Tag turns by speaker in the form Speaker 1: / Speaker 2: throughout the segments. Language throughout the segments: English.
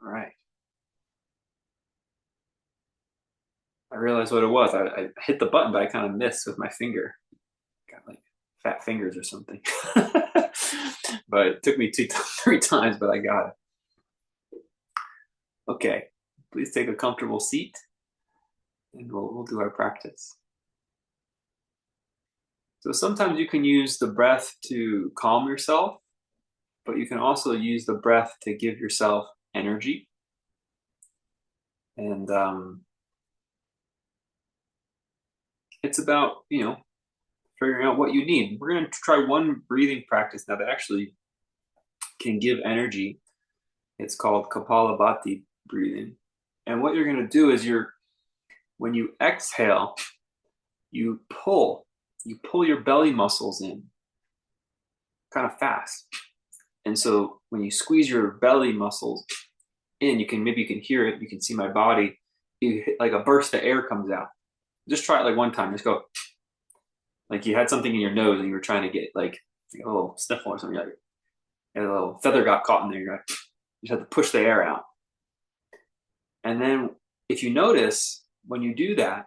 Speaker 1: All right. I realized what it was. I hit the button, but I kind of missed with my finger. Got like fat fingers or something. But it took me 3 times, but I got it. Okay. Please take a comfortable seat and we'll do our practice. So sometimes you can use the breath to calm yourself, but you can also use the breath to give yourself energy. And it's about, figuring out what you need. We're going to try one breathing practice now that actually can give energy. It's called Kapalabhati breathing. And what you're going to do is when you exhale, you pull your belly muscles in kind of fast. And so when you squeeze your belly muscles in, maybe you can hear it, you can see my body, you hit, like a burst of air comes out. Just try it like one time. Just go like you had something in your nose and you were trying to get like a little sniffle or something. Like, and a little feather got caught in there. You just have to push the air out. And then if you notice when you do that,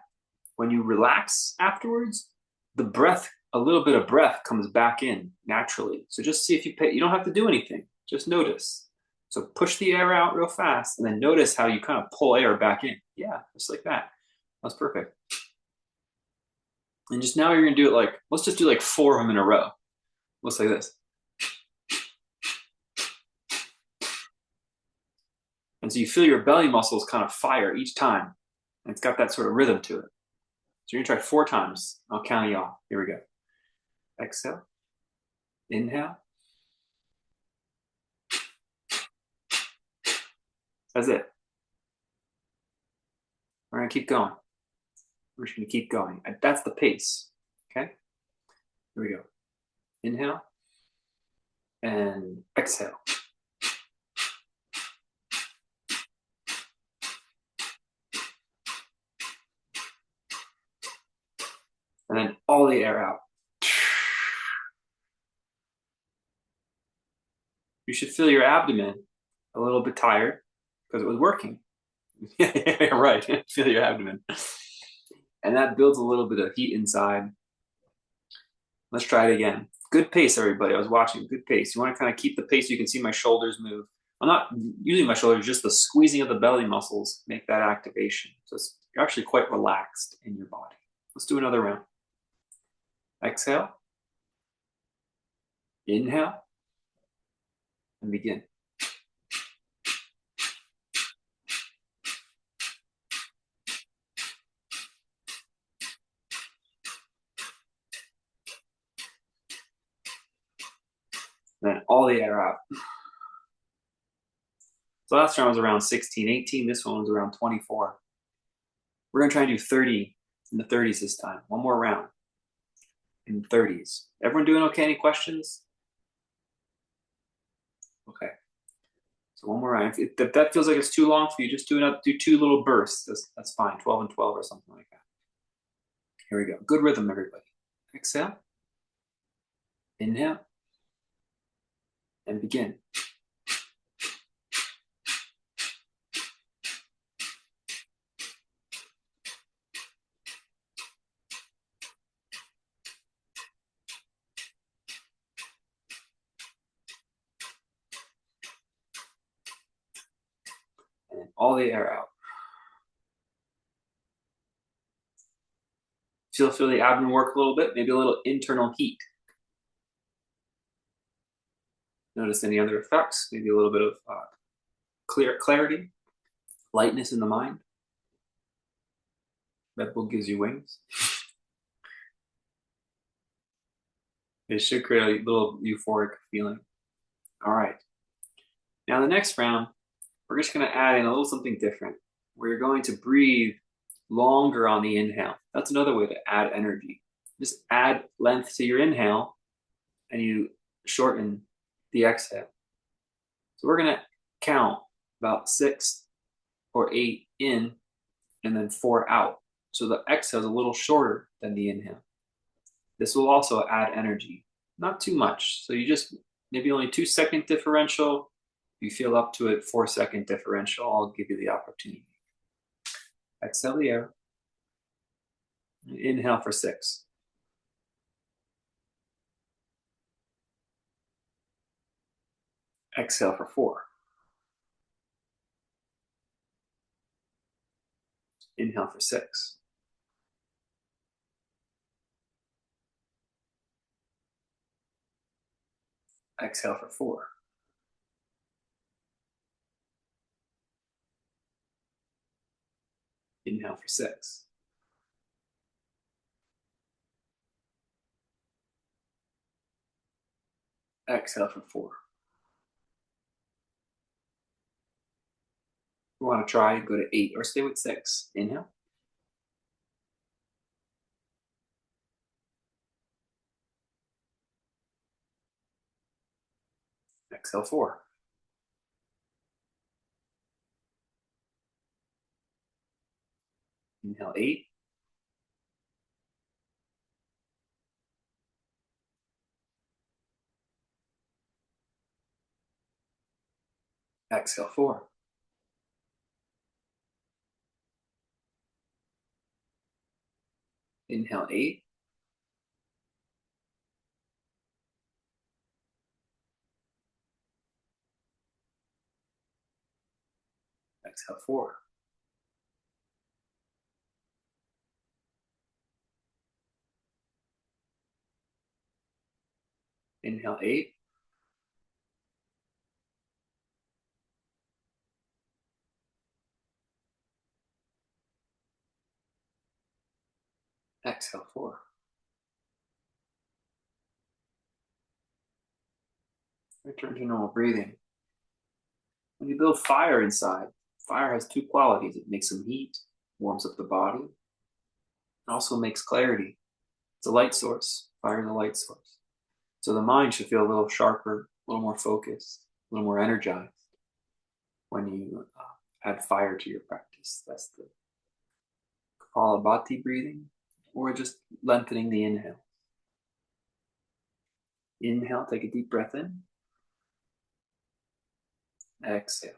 Speaker 1: when you relax afterwards, a little bit of breath comes back in naturally. So just see if you don't have to do anything. Just notice. So push the air out real fast and then notice how you kind of pull air back in. Yeah, just like that. That's perfect. And just now you're going to do it let's just do like 4 of them in a row. Looks like this. And so you feel your belly muscles kind of fire each time. And it's got that sort of rhythm to it. So you're going to try 4 times. I'll count you off. Here we go. Exhale. Inhale. That's it. We're going to keep going. We're just going to keep going. That's the pace. Okay? Here we go. Inhale. And exhale. And then all the air out. You should feel your abdomen a little bit tired because it was working. Yeah, right. Feel your abdomen. And that builds a little bit of heat inside. Let's try it again. Good pace, everybody. I was watching. Good pace. You want to kind of keep the pace so you can see my shoulders move. I'm not using my shoulders, just the squeezing of the belly muscles make that activation. So you're actually quite relaxed in your body. Let's do another round. Exhale. Inhale. And begin. And then all the air out. So last round was around 16, 18. This one was around 24. We're going to try and do 30 in the 30s this time. One more round in the 30s. Everyone doing okay? Any questions? Okay. So one more round. If that feels like it's too long for you, just do 2 little bursts. That's fine. 12 and 12 or something like that. Here we go. Good rhythm, everybody. Exhale. Inhale. And begin. And all the air out. Feel the abdomen work a little bit, maybe a little internal heat. Notice any other effects, maybe a little bit of clarity, lightness in the mind. Red Bull gives you wings. It should create a little euphoric feeling. All right. Now the next round, we're just going to add in a little something different. We're going to breathe longer on the inhale. That's another way to add energy. Just add length to your inhale and you shorten the exhale. So we're going to count about 6 or 8 in and then 4 out. So the exhale is a little shorter than the inhale. This will also add energy, not too much. So you just maybe only 2-second differential you feel up to it, 4-second differential, I'll give you the opportunity. Exhale the air. Inhale for 6. Exhale for 4. Inhale for 6. Exhale for 4. Inhale for 6. Exhale for 4. You want to try, go to 8 or stay with 6. Inhale. Exhale 4. Inhale 8. Exhale 4. Inhale 8. Exhale 4. Inhale 8. Exhale 4. Return to normal breathing. When you build fire inside, fire has 2 qualities. It makes some heat, warms up the body, also makes clarity. It's a light source. Fire is a light source. So the mind should feel a little sharper, a little more focused, a little more energized when you add fire to your practice. That's the Kapalabhati breathing, or just lengthening the inhale. Inhale, take a deep breath in. Exhale.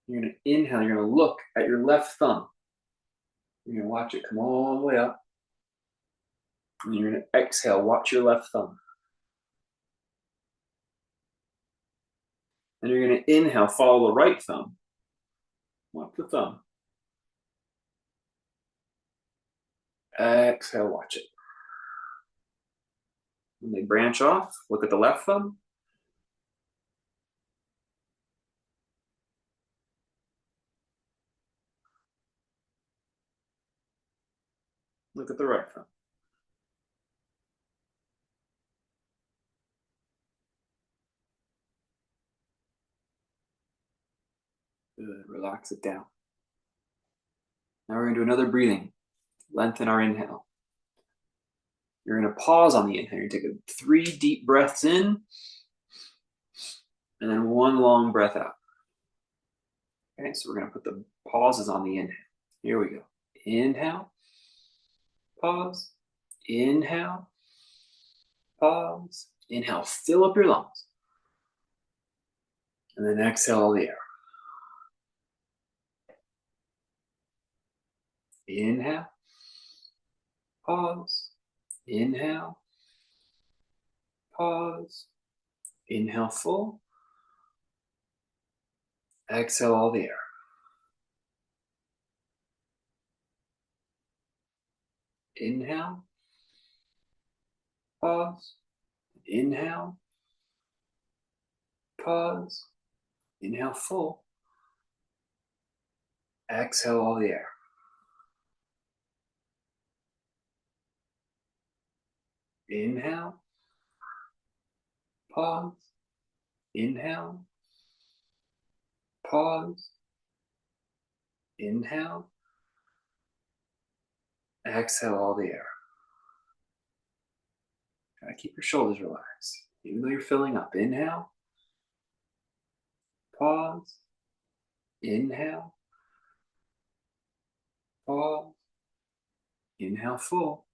Speaker 1: You're going to inhale, you're going to look at your left thumb. You're going to watch it come all the way up. And you're going to exhale, watch your left thumb. And you're going to inhale, follow the right thumb. Watch the thumb. Exhale, watch it. When they branch off, look at the left thumb. Look at the right thumb. Good, relax it down. Now we're going to do another breathing. Lengthen our inhale. You're going to pause on the inhale. You're going to take 3 deep breaths in, and then 1 long breath out. Okay, so we're going to put the pauses on the inhale. Here we go. Inhale, pause, inhale, pause, inhale, fill up your lungs. And then exhale all the air. Inhale, pause, inhale, pause, inhale full, exhale all the air. Inhale, pause, inhale, pause, inhale full, exhale all the air. Inhale, pause, inhale, pause, inhale, exhale all the air. Try to keep your shoulders relaxed, even though you're filling up. Inhale, pause, inhale, pause, inhale full,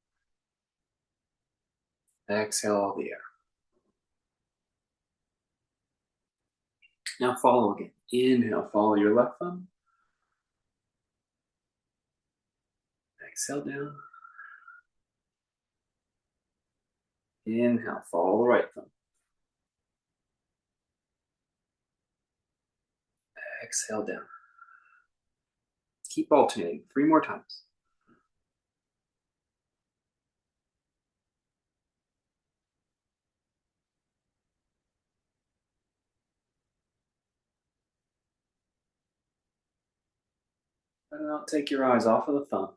Speaker 1: exhale all the air. Now follow again. Inhale, follow your left thumb. Exhale down. Inhale, follow the right thumb. Exhale down. Keep alternating 3 more times. And not take your eyes off of the thumb.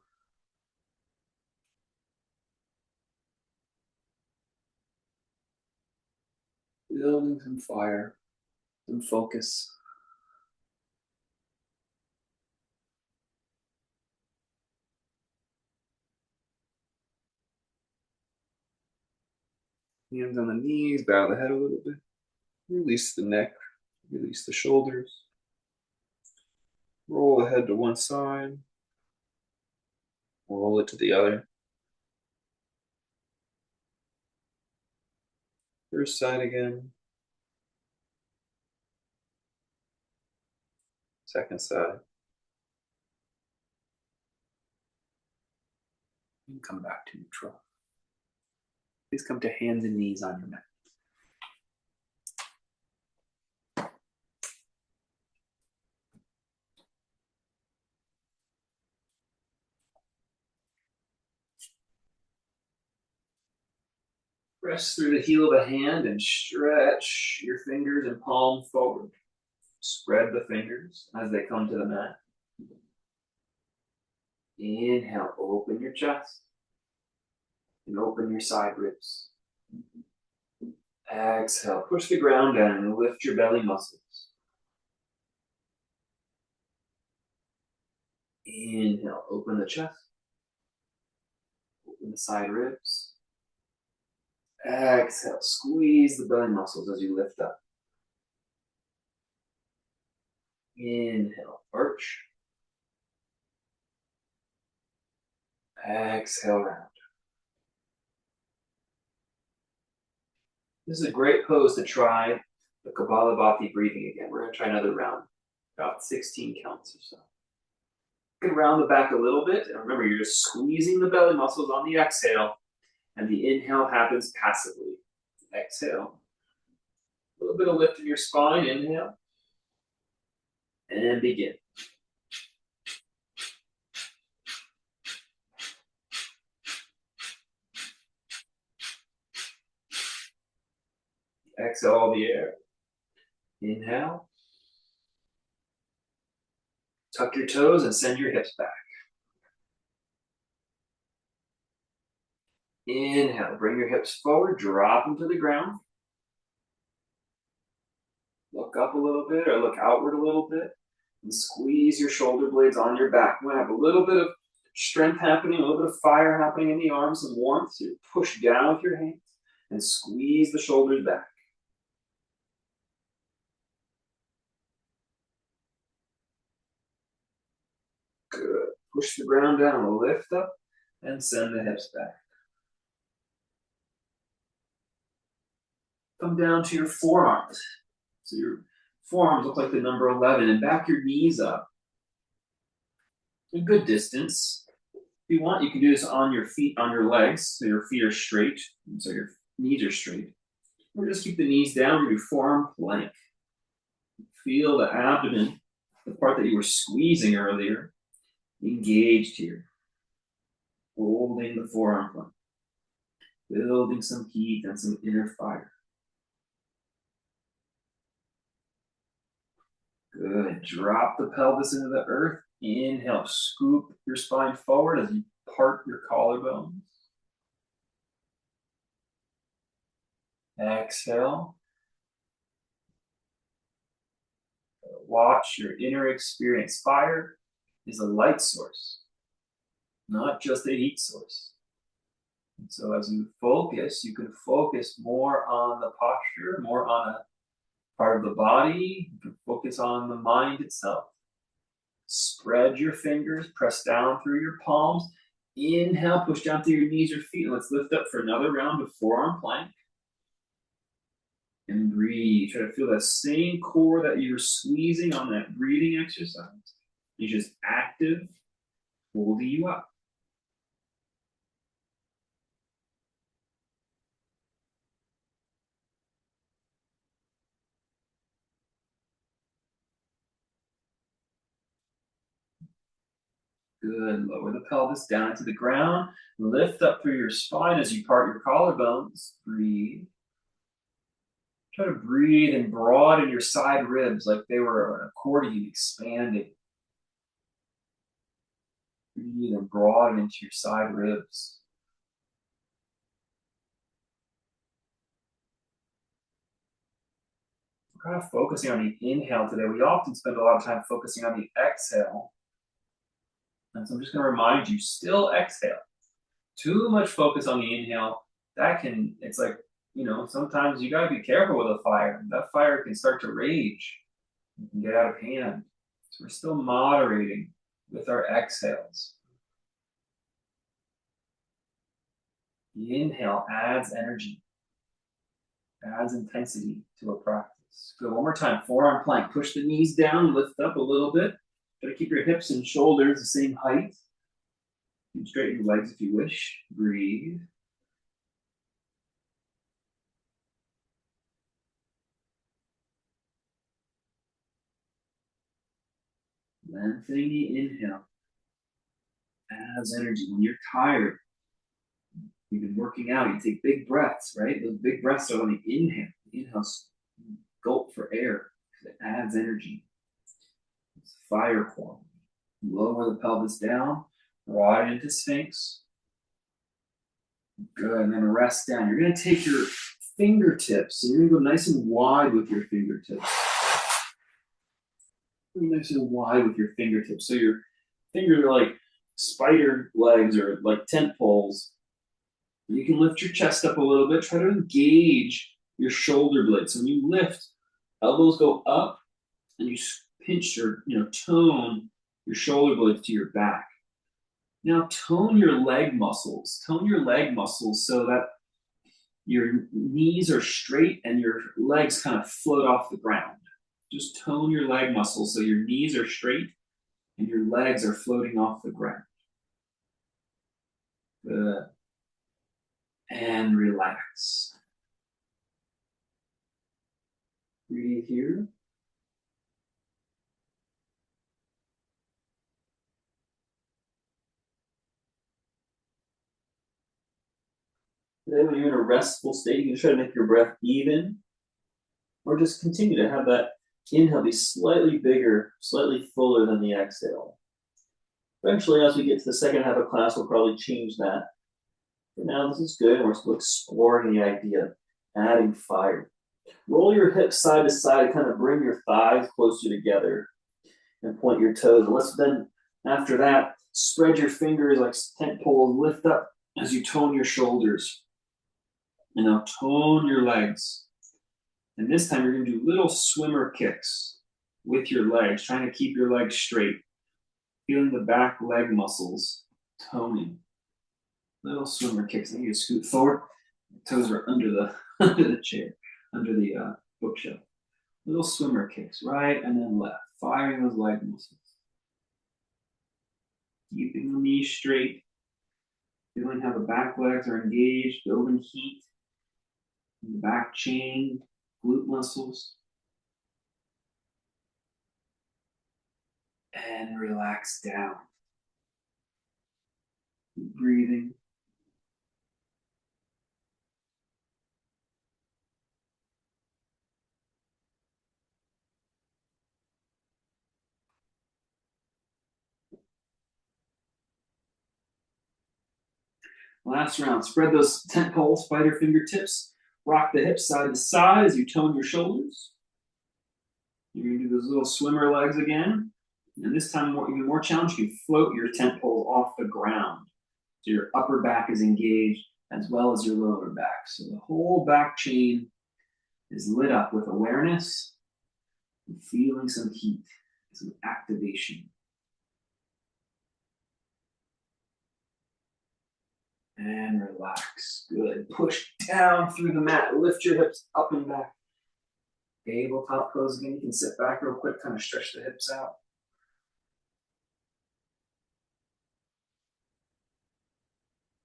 Speaker 1: Building some fire, some focus. Hands on the knees, bow the head a little bit. Release the neck, release the shoulders. Roll the head to one side. Roll it to the other. First side again. Second side. And come back to neutral. Please come to hands and knees on your mat. Press through the heel of the hand and stretch your fingers and palm forward. Spread the fingers as they come to the mat. Inhale, open your chest and open your side ribs. Exhale, push the ground down and lift your belly muscles. Inhale, open the chest. Open the side ribs. Exhale, squeeze the belly muscles as you lift up. Inhale, arch. Exhale, round. This is a great pose to try the Kapalabhati breathing again. We're going to try another round, about 16 counts or so. You can round the back a little bit, and remember, you're just squeezing the belly muscles on the exhale, and the inhale happens passively. Exhale. A little bit of lift in your spine, inhale. And begin. Exhale all the air. Inhale. Tuck your toes and send your hips back. Inhale, bring your hips forward, drop them to the ground. Look up a little bit or look outward a little bit and squeeze your shoulder blades on your back. You might have a little bit of strength happening, a little bit of fire happening in the arms, some warmth. So you push down with your hands and squeeze the shoulders back. Good. Push the ground down, lift up, and send the hips back. Come down to your forearms. So your forearms look like the number 11, and back your knees up. A good distance. If you want, you can do this on your feet, on your legs, so your feet are straight, so your knees are straight. Or just keep the knees down, we do forearm plank. Feel the abdomen, the part that you were squeezing earlier, engaged here. Holding the forearm plank. Building some heat and some inner fire. Good. Drop the pelvis into the earth. Inhale, scoop your spine forward as you part your collarbones. Exhale. Watch your inner experience. Fire is a light source, not just a heat source. And so as you focus, you can focus more on the posture, more on a part of the body. You can focus on the mind itself. Spread your fingers, press down through your palms. Inhale, push down through your knees or feet. Let's lift up for another round of forearm plank. And breathe. Try to feel that same core that you're squeezing on that breathing exercise. It's just active, holding you up. Good. Lower the pelvis down to the ground. Lift up through your spine as you part your collarbones. Breathe. Try to breathe and broaden your side ribs like they were an accordion expanding. Breathe and broaden into your side ribs. We're kind of focusing on the inhale today. We often spend a lot of time focusing on the exhale. And so I'm just going to remind you, still exhale. Too much focus on the inhale, it's like, sometimes you got to be careful with a fire. That fire can start to rage. It can get out of hand. So we're still moderating with our exhales. The inhale adds energy, adds intensity to a practice. Go one more time, forearm plank. Push the knees down, lift up a little bit. Try to keep your hips and shoulders the same height. You can straighten your legs if you wish. Breathe. Lengthening the inhale adds energy. When you're tired, you've been working out, you take big breaths, right? Those big breaths are on the inhale. The inhale's gulp for air because it adds energy. It's fire quality. Lower the pelvis down, right into Sphinx. Good, and then rest down. You're going to take your fingertips, so you're going to go nice and wide with your fingertips. Nice and wide with your fingertips. So your fingers are like spider legs or like tent poles. You can lift your chest up a little bit. Try to engage your shoulder blades. So when you lift, elbows go up, and you pinch or tone your shoulder blades to your back. Now tone your leg muscles. Tone your leg muscles so that your knees are straight and your legs kind of float off the ground. Just tone your leg muscles so your knees are straight and your legs are floating off the ground. Good. And relax. Breathe here. Then when you're in a restful state, you can try to make your breath even, or just continue to have that inhale be slightly bigger, slightly fuller than the exhale. Eventually, as we get to the second half of class, we'll probably change that. For now, this is good, and we're still exploring the idea of adding fire. Roll your hips side to side, kind of bring your thighs closer together, and point your toes. And let's then, after that, spread your fingers like tent poles, lift up as you tone your shoulders. And now tone your legs. And this time you're going to do little swimmer kicks with your legs, trying to keep your legs straight. Feeling the back leg muscles toning. Little swimmer kicks. I need to scoot forward. My toes are under the chair, under the bookshelf. Little swimmer kicks, right and then left, firing those leg muscles. Keeping the knees straight. Feeling how the back legs are engaged, building heat. In the back chain, glute muscles. And relax down. Keep breathing. Last round. Spread those tent pole spider fingertips. Rock the hips side to side as you tone your shoulders. You're going to do those little swimmer legs again. And this time, even more challenge, you float your tent pole off the ground. So your upper back is engaged as well as your lower back. So the whole back chain is lit up with awareness and feeling some heat, some activation. And relax. Good. Push down through the mat. Lift your hips up and back. Tabletop pose again. You can sit back real quick, kind of stretch the hips out.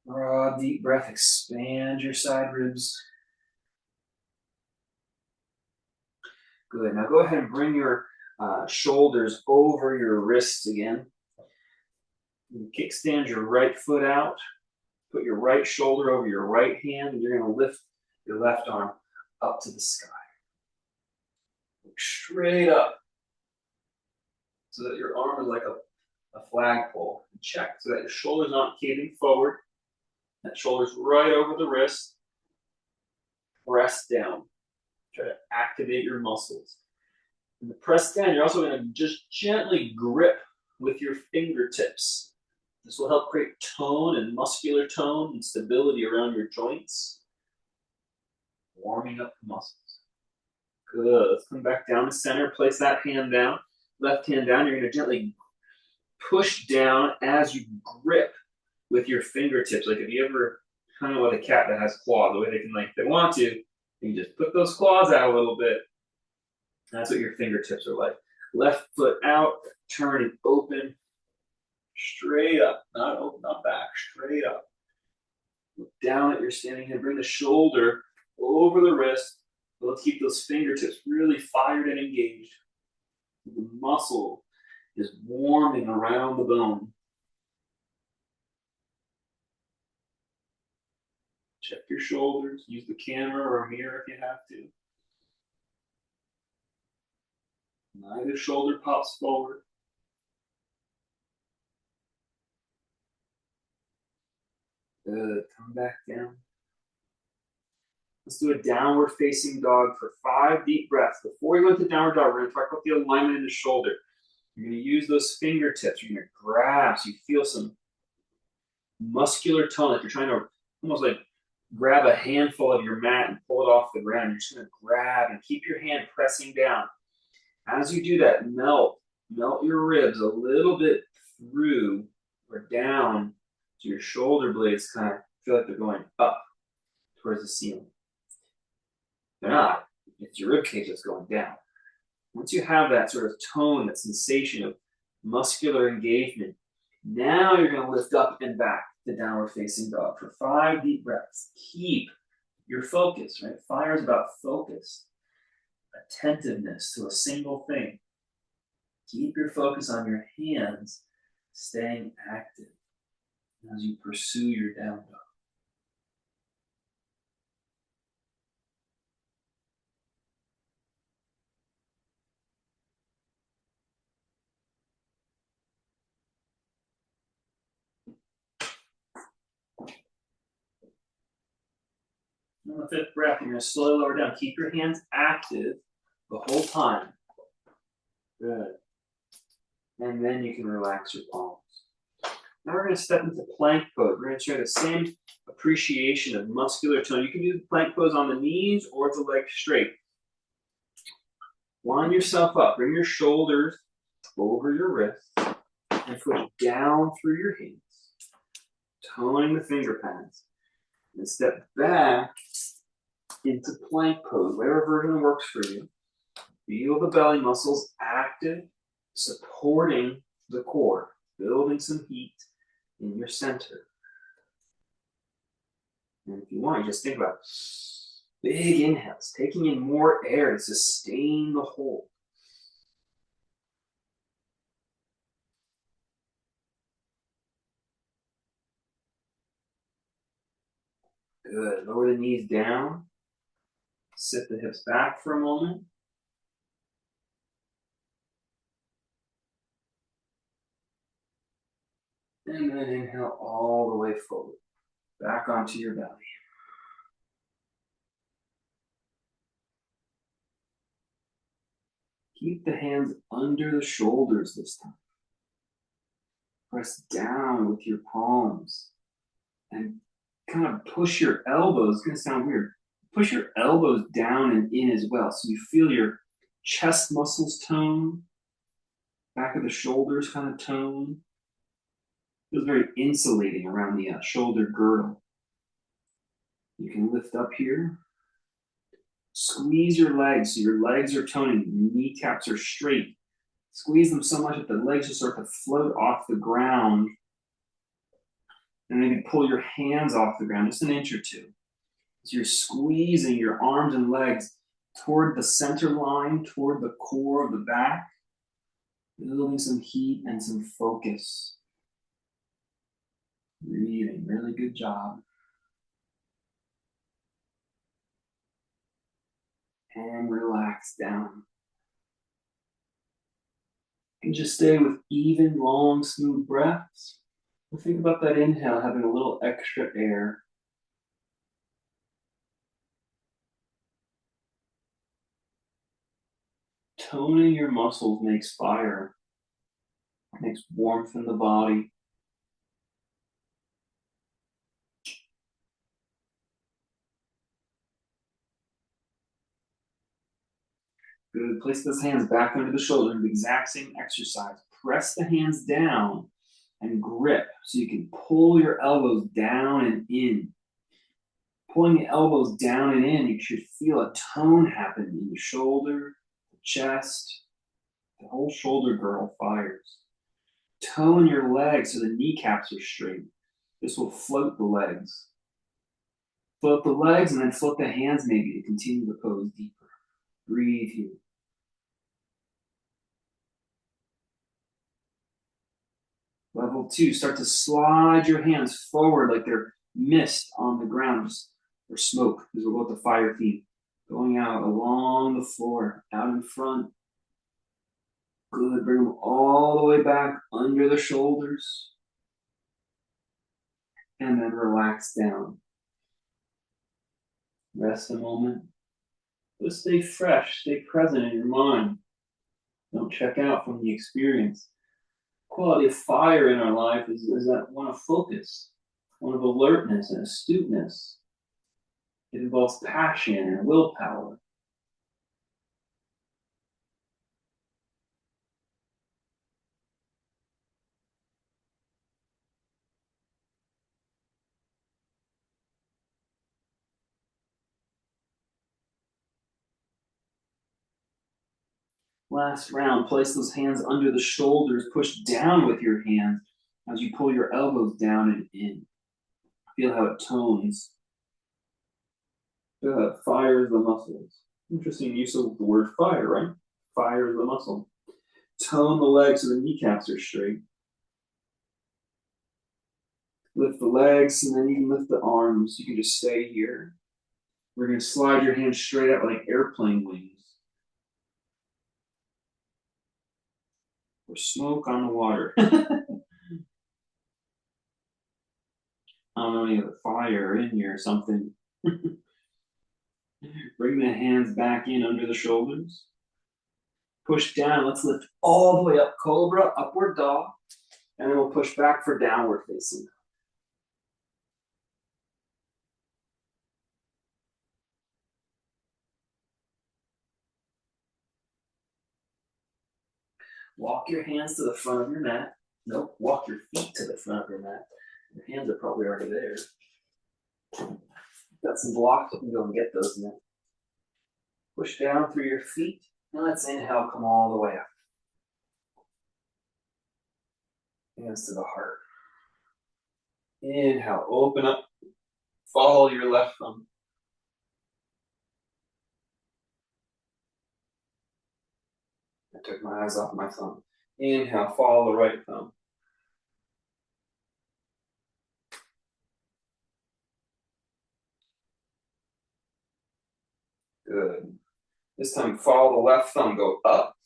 Speaker 1: Draw a deep breath, expand your side ribs. Good. Now go ahead and bring your shoulders over your wrists again. You kickstand your right foot out. Put your right shoulder over your right hand, and you're going to lift your left arm up to the sky. Look straight up so that your arm is like a flagpole. Check so that your shoulder's not caving forward. That shoulder's right over the wrist. Press down. Try to activate your muscles. And the press down, you're also going to just gently grip with your fingertips. This will help create tone and muscular tone and stability around your joints. Warming up the muscles. Good. Let's come back down to center. Place that hand down. Left hand down. You're going to gently push down as you grip with your fingertips. Like if you ever hung out with a cat that has claws, the way they can, like, they want to, you just put those claws out a little bit. That's what your fingertips are like. Left foot out, turn and open. Straight up, not open, not back, straight up. Look down at your standing hand. Bring the shoulder over the wrist. But let's keep those fingertips really fired and engaged. The muscle is warming around the bone. Check your shoulders. Use the camera or a mirror if you have to. Neither shoulder pops forward. Good. Come back down. Let's do a downward facing dog for 5 deep breaths. Before we go into downward dog, we're going to talk about the alignment in the shoulder. You're going to use those fingertips. You're going to grasp. You feel some muscular tone, like you're trying to almost like grab a handful of your mat and pull it off the ground. You're just going to grab and keep your hand pressing down. As you do that, melt your ribs a little bit through or down so your shoulder blades kind of feel like they're going up towards the ceiling. They're not. It's your rib cage that's going down. Once you have that sort of tone, that sensation of muscular engagement, now you're going to lift up and back to downward facing dog for 5 deep breaths. Keep your focus, right? Fire is about focus, attentiveness to a single thing. Keep your focus on your hands staying active as you pursue your down dog. On the 5th breath, you're going to slowly lower down. Keep your hands active the whole time. Good. And then you can relax your palms. Now we're going to step into plank pose. We're going to share the same appreciation of muscular tone. You can do the plank pose on the knees or with the legs straight. Line yourself up. Bring your shoulders over your wrists and push down through your hands, toning the finger pads. And step back into plank pose, whatever version works for you. Feel the belly muscles active, supporting the core, building some heat in your center. And if you want, you just think about big inhales, taking in more air to sustain the hold. Good. Lower the knees down. Sit the hips back for a moment. And then inhale all the way forward. Back onto your belly. Keep the hands under the shoulders this time. Press down with your palms. And kind of push your elbows. It's going to sound weird. Push your elbows down and in as well. So you feel your chest muscles tone. Back of the shoulders kind of tone. Feels very insulating around the shoulder girdle. You can lift up here. Squeeze your legs so your legs are toning, your kneecaps are straight. Squeeze them so much that the legs just start to float off the ground. And maybe pull your hands off the ground, just an inch or two. So you're squeezing your arms and legs toward the center line, toward the core of the back, building some heat and some focus. Breathing, really good job. And relax down. And just stay with even, long, smooth breaths. And think about that inhale, having a little extra air. Toning your muscles makes fire, makes warmth in the body. Good. Place those hands back under the shoulder. The exact same exercise. Press the hands down and grip so you can pull your elbows down and in. Pulling the elbows down and in, you should feel a tone happen in the shoulder, the chest. The whole shoulder girdle fires. Tone your legs so the kneecaps are straight. This will float the legs. Float the legs and then float the hands maybe to continue the pose deeper. Breathe here. Level 2, start to slide your hands forward like they're mist on the ground, or smoke, because we'll go with the fire theme. Going out along the floor, out in front. Good, bring them all the way back under the shoulders. And then relax down. Rest a moment. Just stay fresh, stay present in your mind. Don't check out from the experience. Quality of fire in our life is that one of focus, one of alertness and astuteness. It involves passion and willpower. Last round, place those hands under the shoulders, push down with your hands as you pull your elbows down and in. Feel how it tones. Feel how it fires the muscles. Interesting use of the word fire, right? Fires the muscle. Tone the legs so the kneecaps are straight. Lift the legs and then you can lift the arms. You can just stay here. We're going to slide your hands straight out like airplane wings. Or smoke on the water. I don't know, any other fire in here or something. Bring the hands back in under the shoulders. Push down. Let's lift all the way up. Cobra, upward dog. And then we'll push back for downward facing. Walk your hands to the front of your mat. Nope, walk your feet to the front of your mat. Your hands are probably already there. Got some blocks, you can go and get those now. Push down through your feet. And let's inhale, come all the way up. Hands to the heart. Inhale, open up. Follow your left thumb. I took my eyes off my thumb. Inhale, follow the right thumb. Good. This time, follow the left thumb, go up,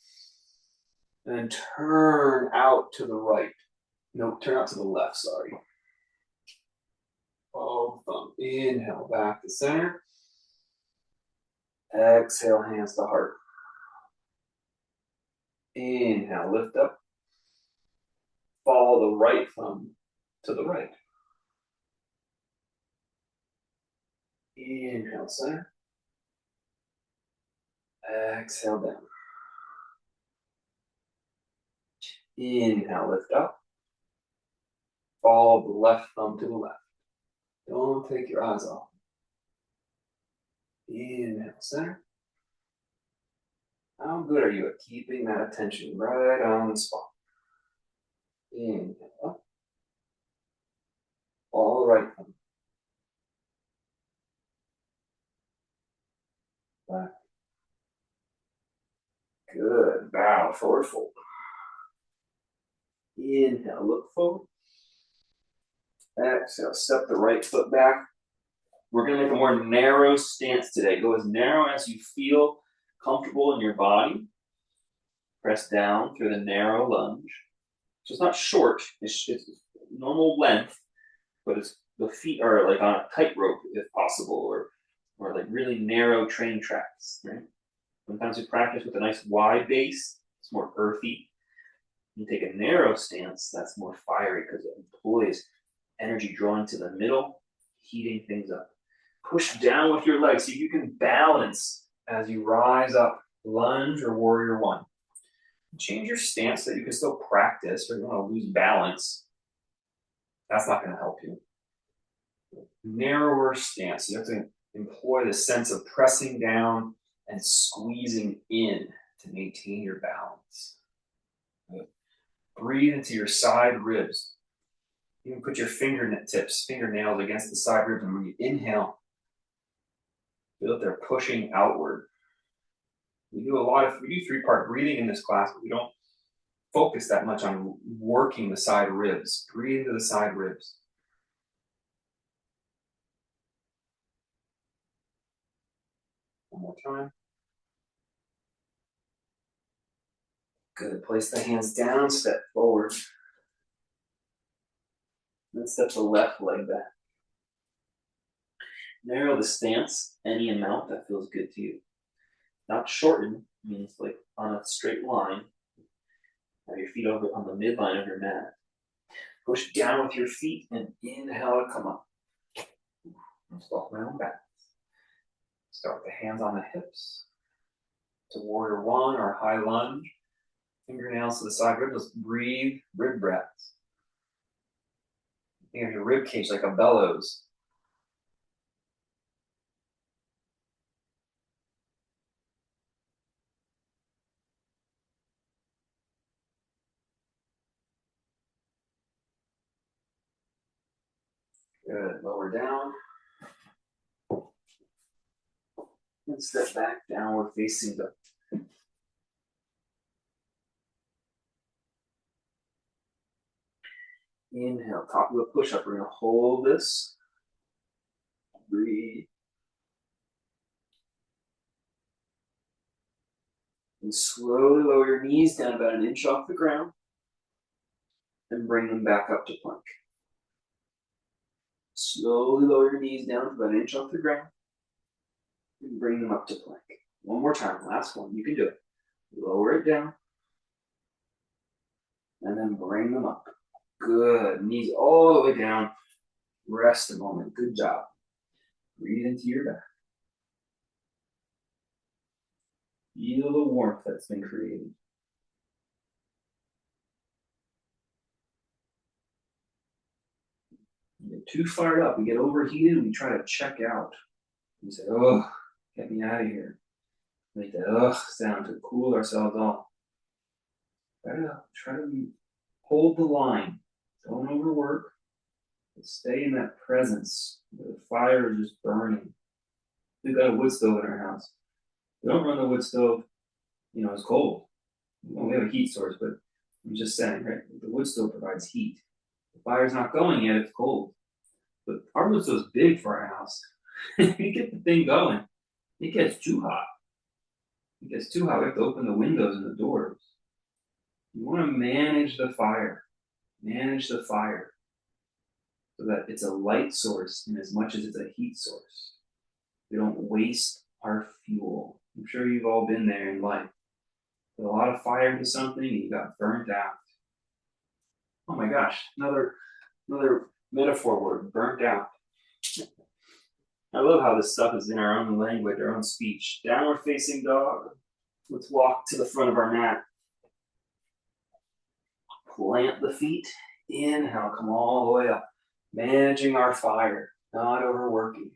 Speaker 1: and then turn out to the right. No, turn out to the left, sorry. Follow the thumb. Inhale, back to center. Exhale, hands to heart. Inhale, lift up. Follow the right thumb to the right. Inhale, center. Exhale, down. Inhale, lift up. Follow the left thumb to the left. Don't take your eyes off. Inhale, center. How good are you at keeping that attention right on the spot? Inhale up. All right. Back. Good. Bow, forward fold. Inhale, look forward. Exhale, step the right foot back. We're going to make a more narrow stance today. Go as narrow as you feel comfortable in your body. Press down through the narrow lunge. So it's not short, it's normal length, but the feet are like on a tightrope if possible, or like really narrow train tracks, right? Sometimes we practice with a nice wide base, it's more earthy. You take a narrow stance, that's more fiery because it employs energy drawing to the middle, heating things up. Push down with your legs so you can balance as you rise up, lunge or warrior one. Change your stance so you can still practice, or you want to lose balance. That's not going to help you. Narrower stance. You have to employ the sense of pressing down and squeezing in to maintain your balance. Good. Breathe into your side ribs. You can put your fingernails against the side ribs, and when you inhale, feel that they're pushing outward. We do three-part breathing in this class, but we don't focus that much on working the side ribs. Breathe into the side ribs. One more time. Good. Place the hands down, step forward. Then step the left leg back. Narrow the stance any amount that feels good to you. Not shorten, means like on a straight line. Have your feet over on the midline of your mat. Push down with your feet and inhale to come up. Walk around back. Start with the hands on the hips. To warrior one or high lunge. Fingernails to the side ribs. Let's breathe rib breaths. Think of your rib cage like a bellows. Good. Lower down. And step back, downward facing dog. Inhale, top of the push-up. We're going to hold this. Breathe. And slowly lower your knees down about an inch off the ground. And bring them back up to plank. Slowly lower your knees down to about an inch off the ground. And bring them up to plank. One more time, last one. You can do it. Lower it down. And then bring them up. Good. Knees all the way down. Rest a moment. Good job. Breathe into your back. Feel the warmth that's been created. You get too fired up, we get overheated, we try to check out. We say, oh, get me out of here. Make that sound to cool ourselves off. Try to hold the line. Don't overwork. But stay in that presence where the fire is just burning. We've got a wood stove in our house. We don't run the wood stove, it's cold. Well, we have a heat source, but I'm just saying, right? The wood stove provides heat. The fire's not going yet, it's cold. But our wood stove is big for our house. You get the thing going, it gets too hot. It gets too hot. We have to open the windows and the doors. You want to manage the fire. Manage the fire so that it's a light source in as much as it's a heat source. We don't waste our fuel. I'm sure you've all been there in life. Put a lot of fire into something and you got burnt out. Oh my gosh, another metaphor word, burnt out. I love how this stuff is in our own language, our own speech. Downward facing dog. Let's walk to the front of our mat. Plant the feet. Inhale, come all the way up. Managing our fire, not overworking.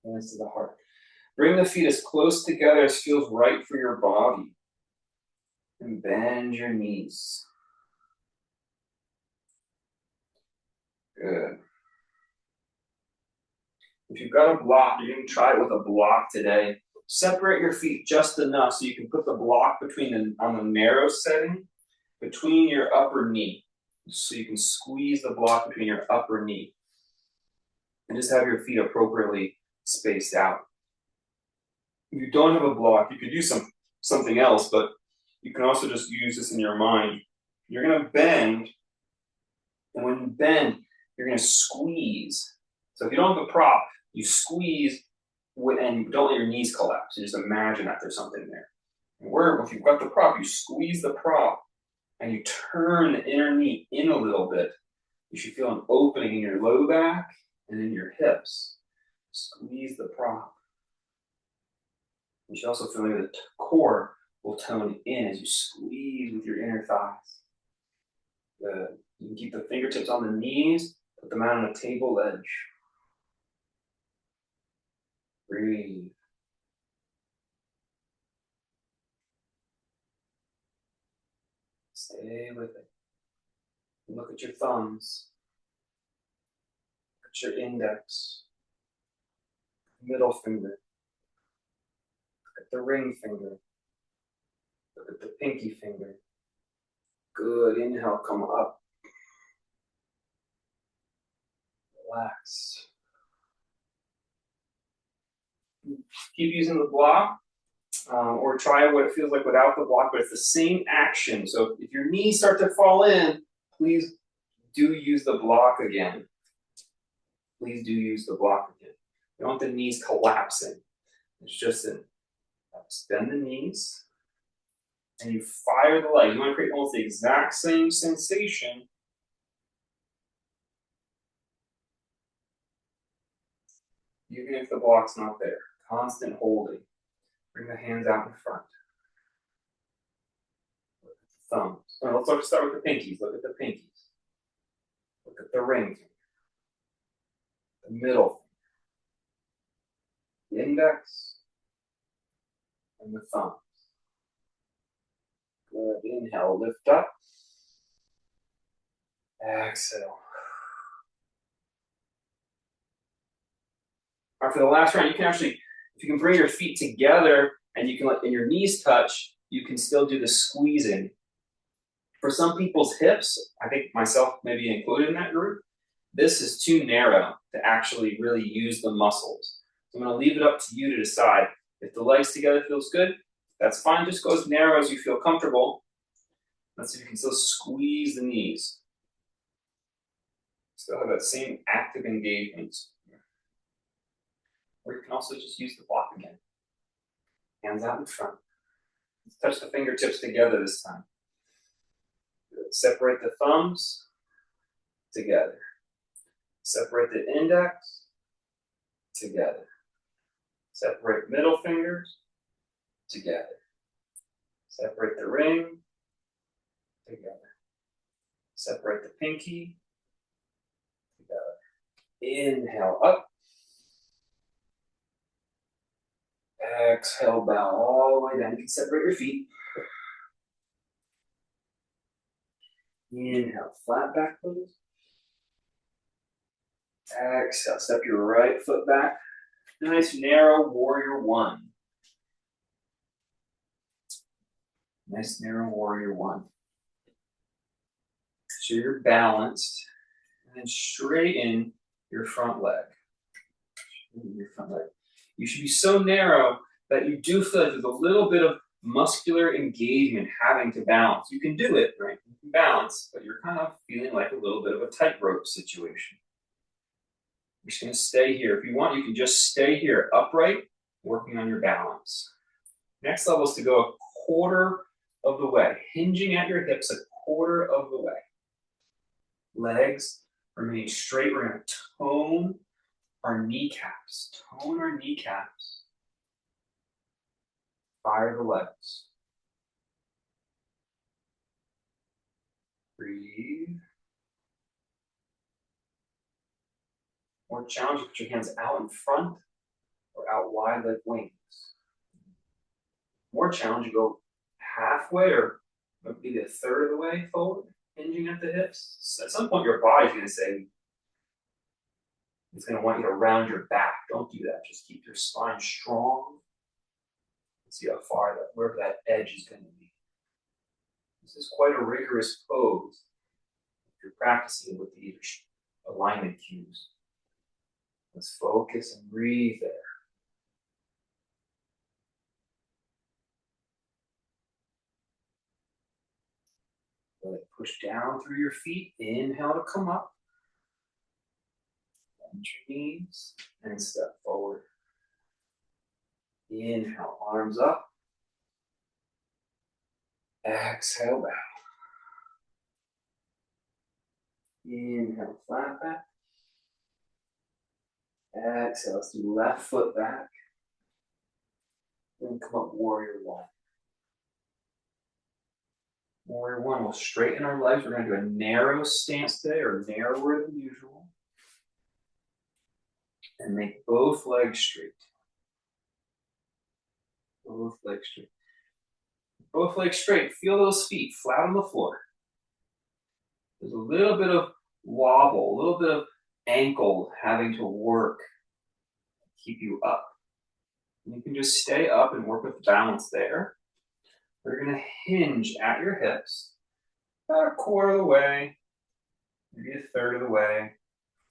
Speaker 1: Hands to the heart. Bring the feet as close together as feels right for your body. And bend your knees. Good. If you've got a block, you're going to try it with a block today. Separate your feet just enough so you can put the block on the narrow setting between your upper knee. So you can squeeze the block between your upper knee. And just have your feet appropriately spaced out. If you don't have a block, you could do something else, but you can also just use this in your mind. You're going to bend, and when you bend, you're going to squeeze. So if you don't have a prop, you squeeze, and don't let your knees collapse. You just imagine that there's something there. And if you've got the prop, you squeeze the prop, and you turn the inner knee in a little bit. You should feel an opening in your low back and in your hips. Squeeze the prop. You should also feel like the core will tone in as you squeeze with your inner thighs. Good. You can keep the fingertips on the knees, put them out on a table edge. Breathe. Stay with it. Look at your thumbs. Look at your index. Middle finger. Look at the ring finger. Look at the pinky finger. Good. Inhale, come up. Relax. Keep using the block, or try what it feels like without the block, but it's the same action. So if your knees start to fall in, please do use the block again. Please do use the block again. You don't want the knees collapsing. It's just extend the knees, and you fire the legs. You want to create almost the exact same sensation. Even if the block's not there. Constant holding. Bring the hands out in front. Look at the thumbs. All right, let's start with the pinkies. Look at the pinkies. Look at the ring finger. The middle finger. The index. And the thumbs. Good. Inhale, lift up. Exhale. All right, for the last round, you can actually, if you can bring your feet together and you can let your knees touch, you can still do the squeezing. For some people's hips, I think myself maybe included in that group, this is too narrow to actually really use the muscles. So I'm going to leave it up to you to decide. If the legs together feels good, that's fine. Just go as narrow as you feel comfortable. Let's see if you can still squeeze the knees. Still have that same active engagement. Or you can also just use the block again. Hands out in front. Let's touch the fingertips together this time. Good. Separate the thumbs together. Separate the index together. Separate middle fingers together. Separate the ring together. Separate the pinky together. Inhale up. Exhale, bow all the way down. You can separate your feet. Inhale, flat back pose. Exhale, step your right foot back. Nice narrow warrior one. Nice narrow warrior one. So you're balanced. And then straighten your front leg. Your front leg. You should be so narrow that you do feel like there's a little bit of muscular engagement having to balance. You can do it, right? You can balance, but you're kind of feeling like a little bit of a tightrope situation. You're just going to stay here. If you want, you can just stay here upright, working on your balance. Next level is to go a quarter of the way, hinging at your hips a quarter of the way. Legs remain straight. We're going to tone our kneecaps. Tone our kneecaps. Fire the legs. Breathe. More challenge, put your hands out in front or out wide like wings. More challenge, you go halfway or maybe a third of the way forward, hinging at the hips. So at some point, your body's going to say, it's going to want you to round your back. Don't do that. Just keep your spine strong. See how far wherever that edge is going to be. This is quite a rigorous pose if you're practicing with the alignment cues. Let's focus and breathe there. Let it push down through your feet. Inhale to come up. Bend your knees and step forward. Inhale, arms up. Exhale, back. Inhale, flat back. Exhale, let's do left foot back. Then come up, warrior one. Warrior one, we'll straighten our legs. We're going to do a narrow stance today, or narrower than usual. And make both legs straight. Both legs straight. Both legs straight. Feel those feet flat on the floor. There's a little bit of wobble, a little bit of ankle having to work to keep you up. And you can just stay up and work with balance there. We're going to hinge at your hips about a quarter of the way, maybe a third of the way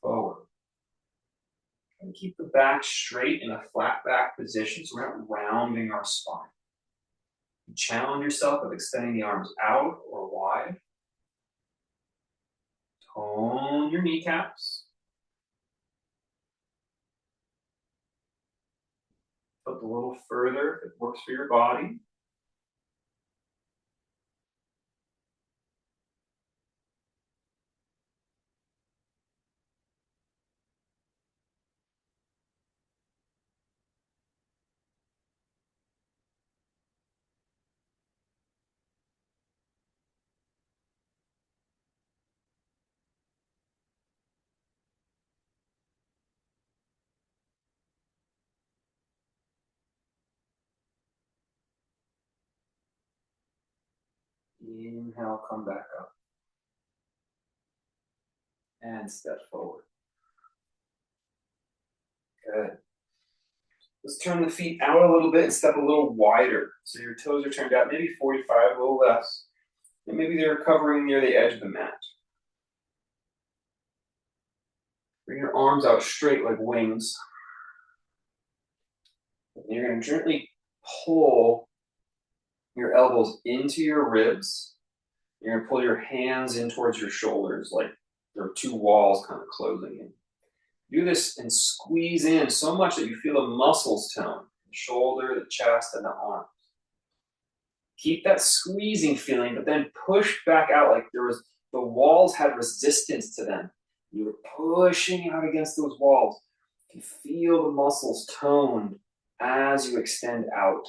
Speaker 1: forward. And keep the back straight in a flat back position so we're not rounding our spine. You challenge yourself with extending the arms out or wide. Tone your kneecaps. Flip a little further if it works for your body. Inhale, come back up. And step forward. Good. Let's turn the feet out a little bit and step a little wider. So your toes are turned out, maybe 45, a little less. And maybe they're covering near the edge of the mat. Bring your arms out straight like wings. And you're going to gently pull your elbows into your ribs. You're going to pull your hands in towards your shoulders like there are two walls kind of closing in. Do this and squeeze in so much that you feel the muscles tone, the shoulder, the chest, and the arms. Keep that squeezing feeling, but then push back out like the walls had resistance to them. You were pushing out against those walls. You feel the muscles toned as you extend out.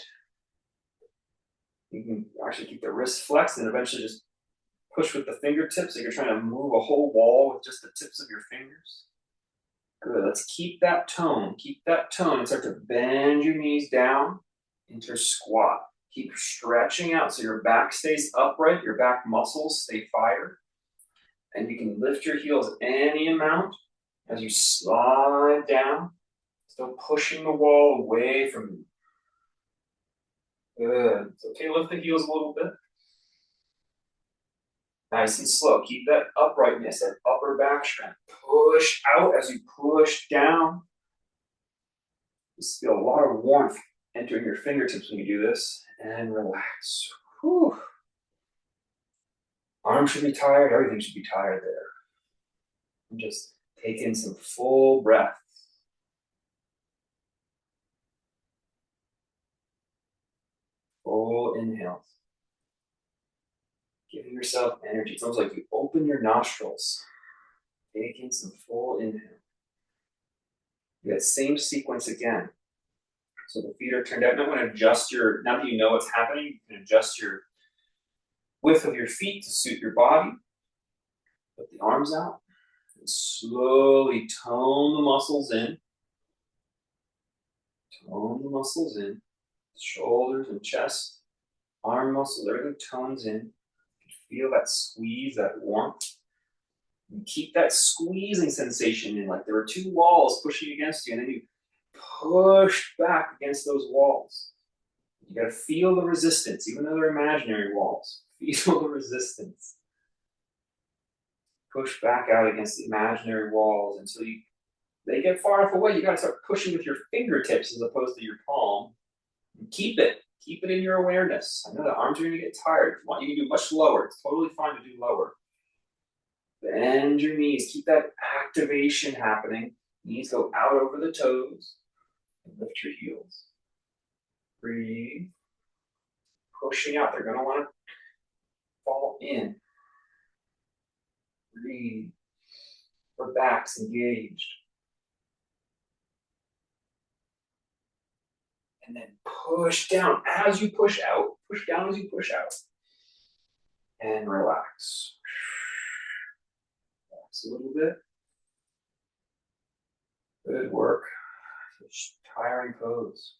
Speaker 1: You can actually keep the wrists flexed and eventually just push with the fingertips like you're trying to move a whole wall with just the tips of your fingers. Good, let's keep that tone. Keep that tone and start to bend your knees down into squat. Keep stretching out so your back stays upright, your back muscles stay fired. And you can lift your heels any amount as you slide down, still pushing the wall away from you. Good. It's okay to lift the heels a little bit. Nice and slow. Keep that uprightness, that upper back strength. Push out as you push down. Just feel a lot of warmth entering your fingertips when you do this. And relax. Whew. Arms should be tired. Everything should be tired there. And just take in some full breath. Full inhales. Giving yourself energy. It's almost like you open your nostrils. Take in some full inhale. That same sequence again. So the feet are turned out. Now I'm going to adjust now that you know what's happening, you can adjust your width of your feet to suit your body. Put the arms out. And slowly tone the muscles in. Tone the muscles in. Shoulders and chest, arm muscles, everything tones in. Feel that squeeze, that warmth. And keep that squeezing sensation in, like there are two walls pushing against you, and then you push back against those walls. You got to feel the resistance, even though they're imaginary walls. Feel the resistance. Push back out against the imaginary walls until they get far enough away. You got to start pushing with your fingertips as opposed to your palm. And keep it in your awareness. I know the arms are going to get tired. If you want, you can do much lower. It's totally fine to do lower. Bend your knees. Keep that activation happening. Knees go out over the toes. And lift your heels. Breathe. Pushing out. They're going to want to fall in. Breathe. Your back's engaged. And then push down as you push out. Push down as you push out. And relax. Relax a little bit. Good work. Tiring pose.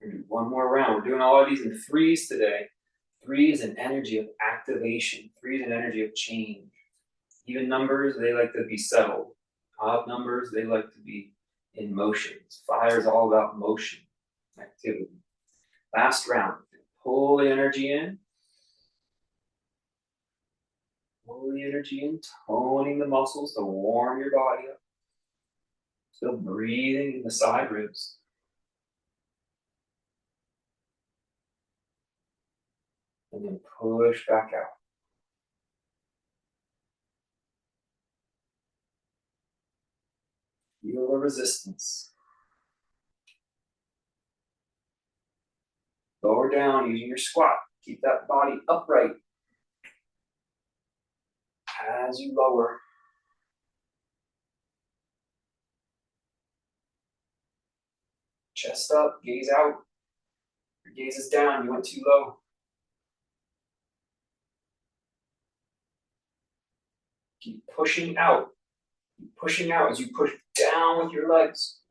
Speaker 1: We're going to do one more round. We're doing all of these in threes today. Three is an energy of activation. Three is an energy of change. Even numbers, they like to be settled. Odd numbers, they like to be in motion. Fire is all about motion, activity. Last round. Pull the energy in. Pull the energy in, toning the muscles to warm your body up. Still breathing in the side ribs. And then push back out. Feel the resistance. Lower down using your squat. Keep that body upright as you lower. Chest up, gaze out. Your gaze is down, you went too low. Keep pushing out. Keep pushing out as you push down with your legs.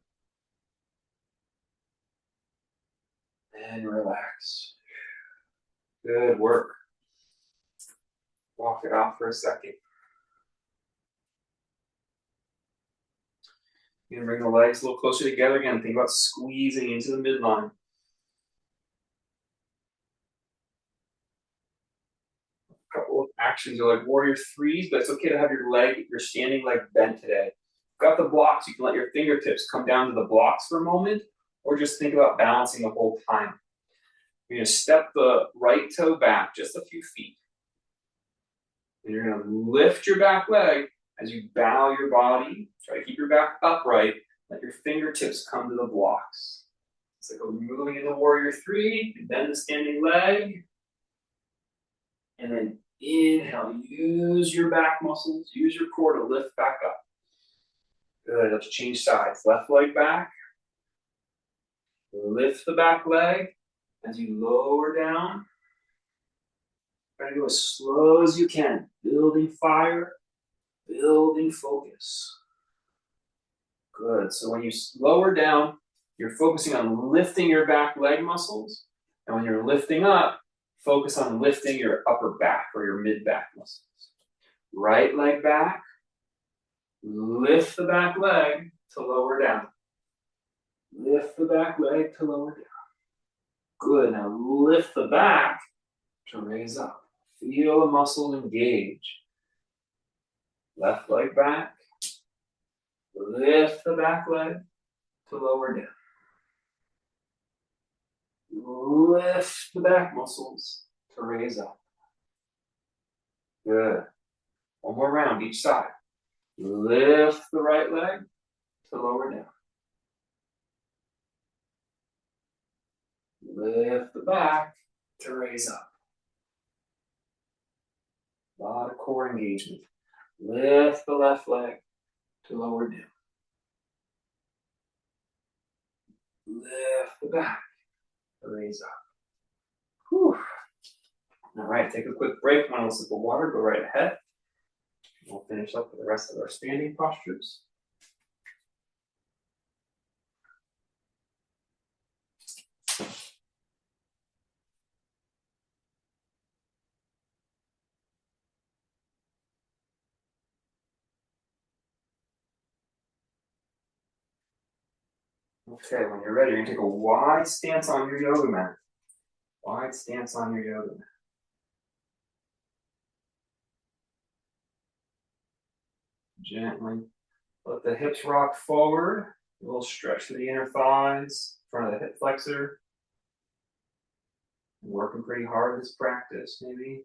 Speaker 1: And relax. Good work. Walk it off for a second. You're gonna bring the legs a little closer together again. Think about squeezing into the midline. A couple of actions are like warrior threes, but it's okay to have your standing leg bent today. Got the blocks, you can let your fingertips come down to the blocks for a moment, or just think about balancing the whole time. You're gonna step the right toe back just a few feet. And you're gonna lift your back leg as you bow your body. Try to keep your back upright. Let your fingertips come to the blocks. It's like we're moving into warrior three, bend the standing leg. And then inhale, use your back muscles, use your core to lift back up. Good, let's change sides. Left leg back. Lift the back leg as you lower down. Try to go as slow as you can. Building fire, building focus. Good, so when you lower down, you're focusing on lifting your back leg muscles. And when you're lifting up, focus on lifting your upper back or your mid back muscles. Right leg back. Lift the back leg to lower down. Lift the back leg to lower down. Good, now lift the back to raise up. Feel the muscles engage. Left leg back. Lift the back leg to lower down. Lift the back muscles to raise up. Good. One more round each side. Lift the right leg to lower down. Lift the back to raise up. A lot of core engagement. Lift the left leg to lower down. Lift the back to raise up. Whew. All right, take a quick break. Want a sip of water, go right ahead. We'll finish up with the rest of our standing postures. Okay, when you're ready, you're gonna take a wide stance on your yoga mat. Wide stance on your yoga mat. Gently let the hips rock forward. A little stretch to the inner thighs, front of the hip flexor. Working pretty hard this practice, maybe.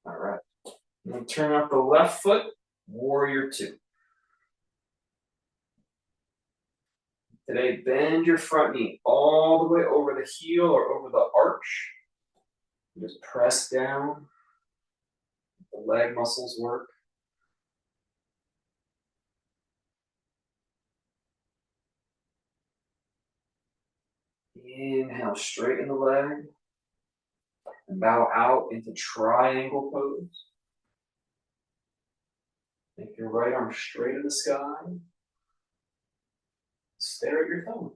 Speaker 1: All right. And then turn out the left foot, warrior two. Today, bend your front knee all the way over the heel or over the arch. Just press down. The leg muscles work. Inhale, straighten the leg. And bow out into triangle pose. Make your right arm straight in the sky. Stare at your thumb.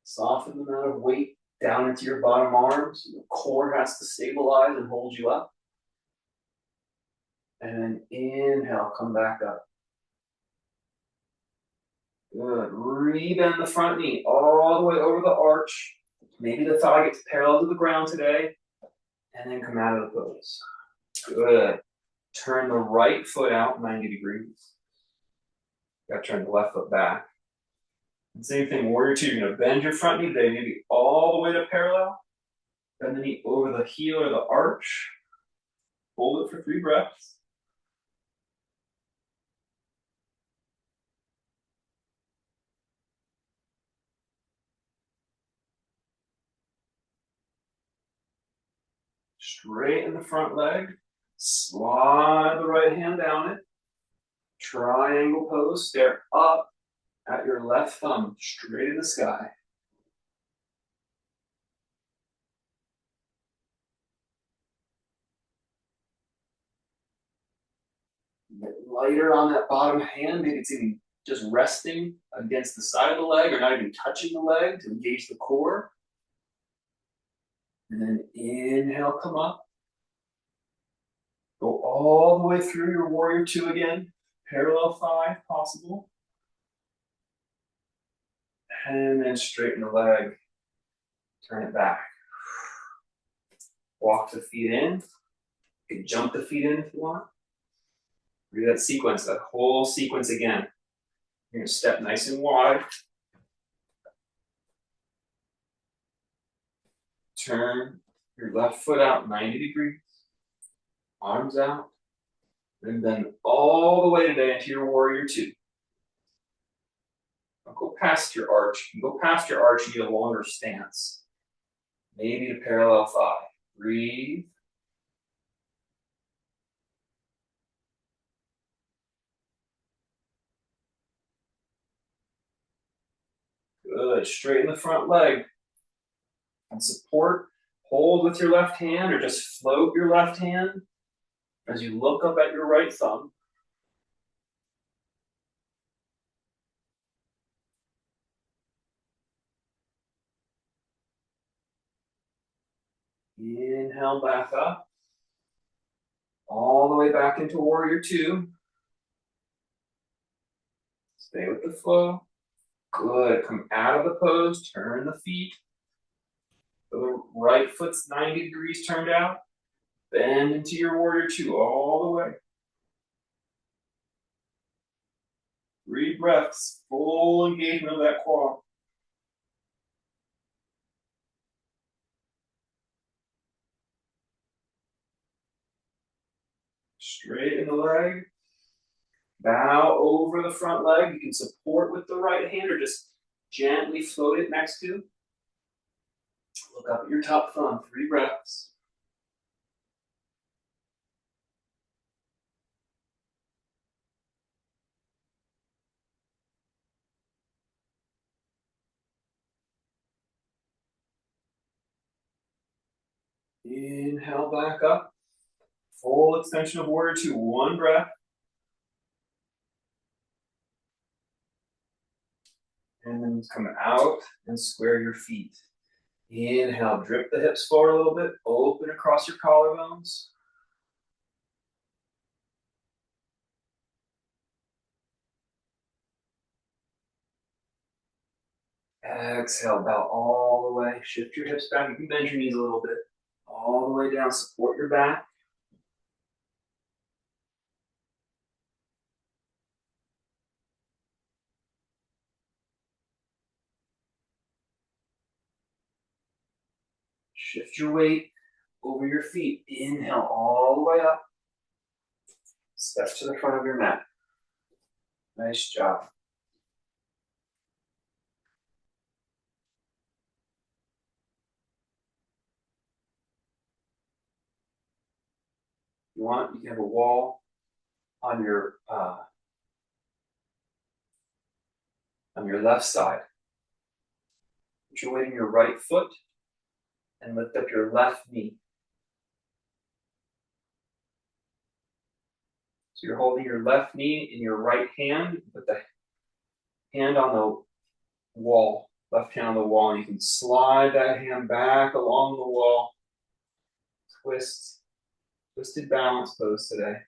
Speaker 1: Soften the amount of weight down into your bottom arms. The core has to stabilize and hold you up. And then inhale, come back up. Good. Rebend the front knee all the way over the arch. Maybe the thigh gets parallel to the ground today. And then come out of the pose. Good. Turn the right foot out 90 degrees. Got to turn the left foot back. And same thing, warrior two. You're going to bend your front knee today, maybe all the way to parallel. Bend the knee over the heel or the arch. Hold it for 3 breaths. Straighten the front leg. Slide the right hand down it. Triangle pose. Stare up at your left thumb, straight in the sky. Get lighter on that bottom hand. Maybe it's even just resting against the side of the leg or not even touching the leg to engage the core. And then inhale, come up. Go all the way through your warrior two again. Parallel thigh if possible. And then straighten the leg. Turn it back. Walk the feet in. You can jump the feet in if you want. Do that sequence, that whole sequence again. You're going to step nice and wide. Turn your left foot out 90 degrees. Arms out. And then all the way today into your warrior two. Don't go past your arch. You go past your arch, you need a longer stance. Maybe the parallel thigh. Breathe. Good. Straighten the front leg. And support. Hold with your left hand or just float your left hand as you look up at your right thumb. Inhale back up. All the way back into warrior two. Stay with the flow. Good. Come out of the pose. Turn the feet. The right foot's 90 degrees turned out. Bend into your warrior two all the way. 3 breaths. Full engagement of that quad. Straighten the leg. Bow over the front leg. You can support with the right hand or just gently float it next to. Look up at your top thumb. 3 breaths. Inhale back up. Full extension of warrior two. 1 breath. And then come out and square your feet. Inhale, drip the hips forward a little bit, open across your collarbones. Exhale, bow all the way. Shift your hips back. You can bend your knees a little bit. All the way down, support your back. Shift your weight over your feet. Inhale all the way up. Step to the front of your mat. Nice job. If you want, you can have a wall on your left side. Put your weight in your right foot and lift up your left knee. So you're holding your left knee in your right hand, put the hand on the wall, left hand on the wall, and you can slide that hand back along the wall. Twist, twisted balance pose today.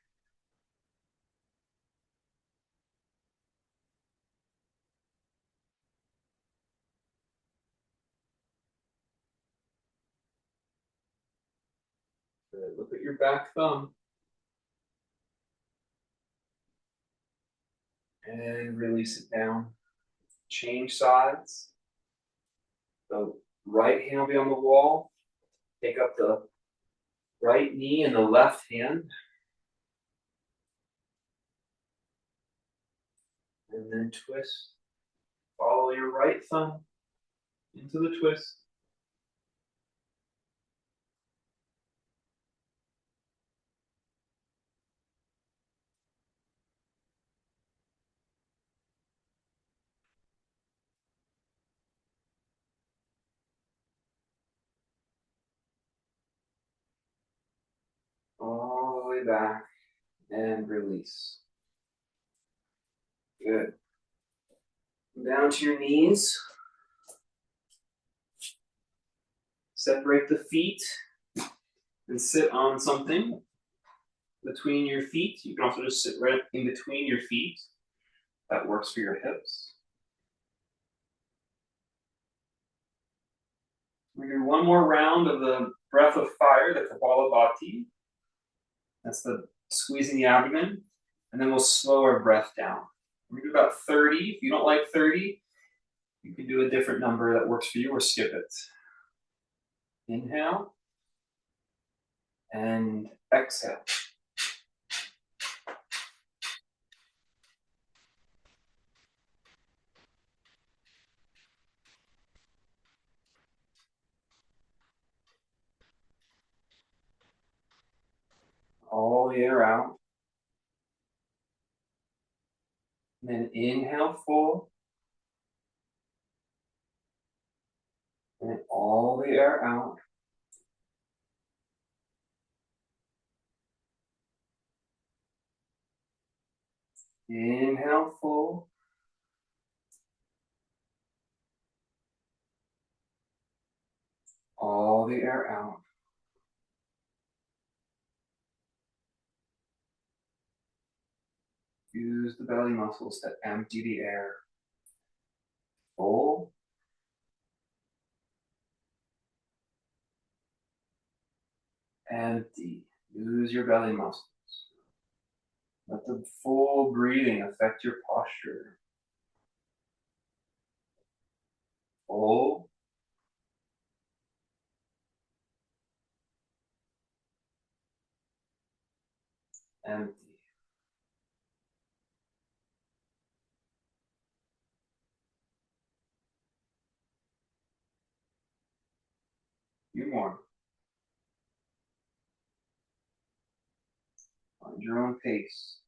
Speaker 1: Good. Look at your back thumb. And release it down. Change sides. The right hand will be on the wall. Take up the right knee and the left hand. And then twist. Follow your right thumb into the twist. All the way back and release. Good. Down to your knees. Separate the feet and sit on something between your feet. You can also just sit right in between your feet. That works for your hips. We do one more round of the breath of fire, the Kapalabhati. That's the squeezing the abdomen. And then we'll slow our breath down. We do about 30. If you don't like 30, you can do a different number that works for you or skip it. Inhale and exhale. All the air out. And then inhale full. And all the air out. Inhale full. All the air out. Use the belly muscles to empty the air. Full. Empty. Use your belly muscles. Let the full breathing affect your posture. Full. Empty. Few more. Find your own pace.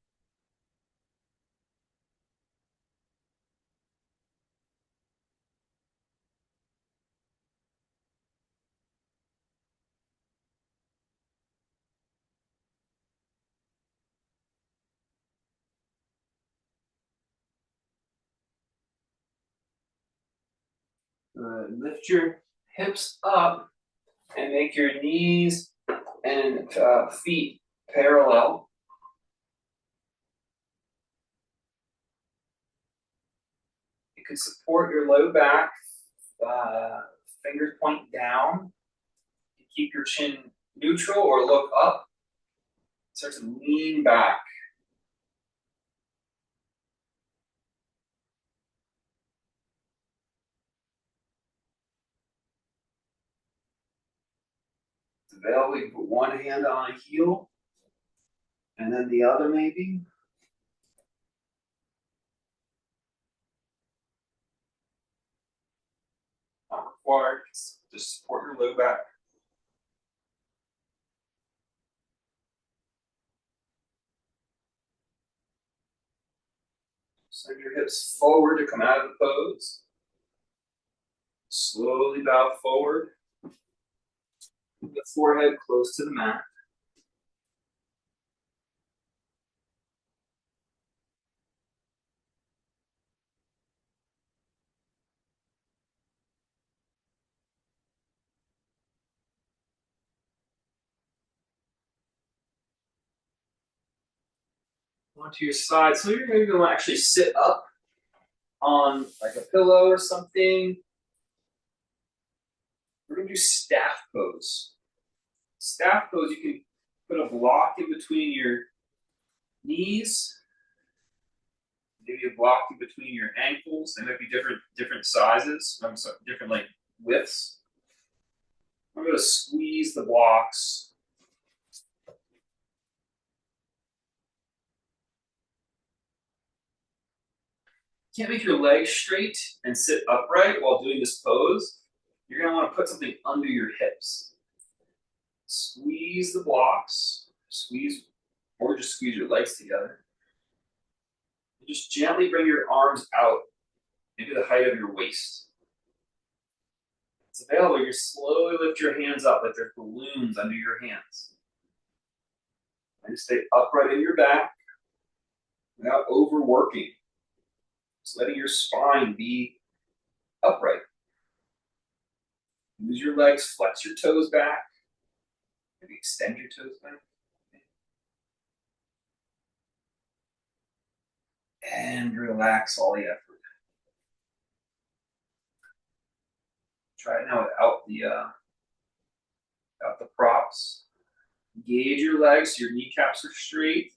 Speaker 1: Lift your hips up and make your knees and feet parallel. You can support your low back, fingers point down. You keep your chin neutral or look up. Start to lean back. It's available. You can put one hand on a heel and then the other maybe. Not required. Just support your low back. Send your hips forward to come out of the pose. Slowly bow forward. The forehead close to the mat. Onto your side. So you're maybe going to actually sit up on like a pillow or something. We're going to do staff pose. Staff pose, you can put a block in between your knees. Maybe a block in between your ankles. They might be different sizes. I'm sorry, different like widths. I'm going to squeeze the blocks. Can't make your legs straight and sit upright while doing this pose. You're going to want to put something under your hips. Squeeze the blocks, or just squeeze your legs together. And just gently bring your arms out, maybe the height of your waist. It's available. You slowly lift your hands up like there's balloons under your hands. And stay upright in your back without overworking. Just letting your spine be upright. Use your legs, flex your toes back. Maybe extend your toes back. And relax all the effort. Try it now without the props. Engage your legs so your kneecaps are straight.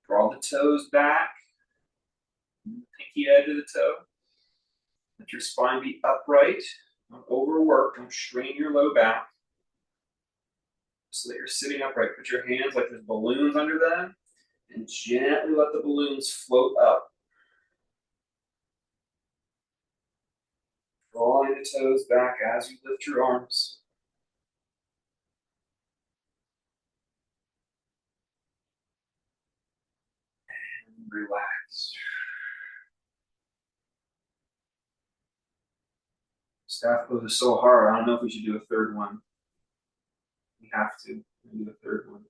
Speaker 1: Draw the toes back. Pinky edge of the toe. Let your spine be upright. Don't overwork. Don't strain your low back. So that you're sitting upright. Put your hands like there's balloons under them. And gently let the balloons float up. Drawing the toes back as you lift your arms. And relax. Staff pose is so hard. I don't know if we should do a third one. We have to do a third one.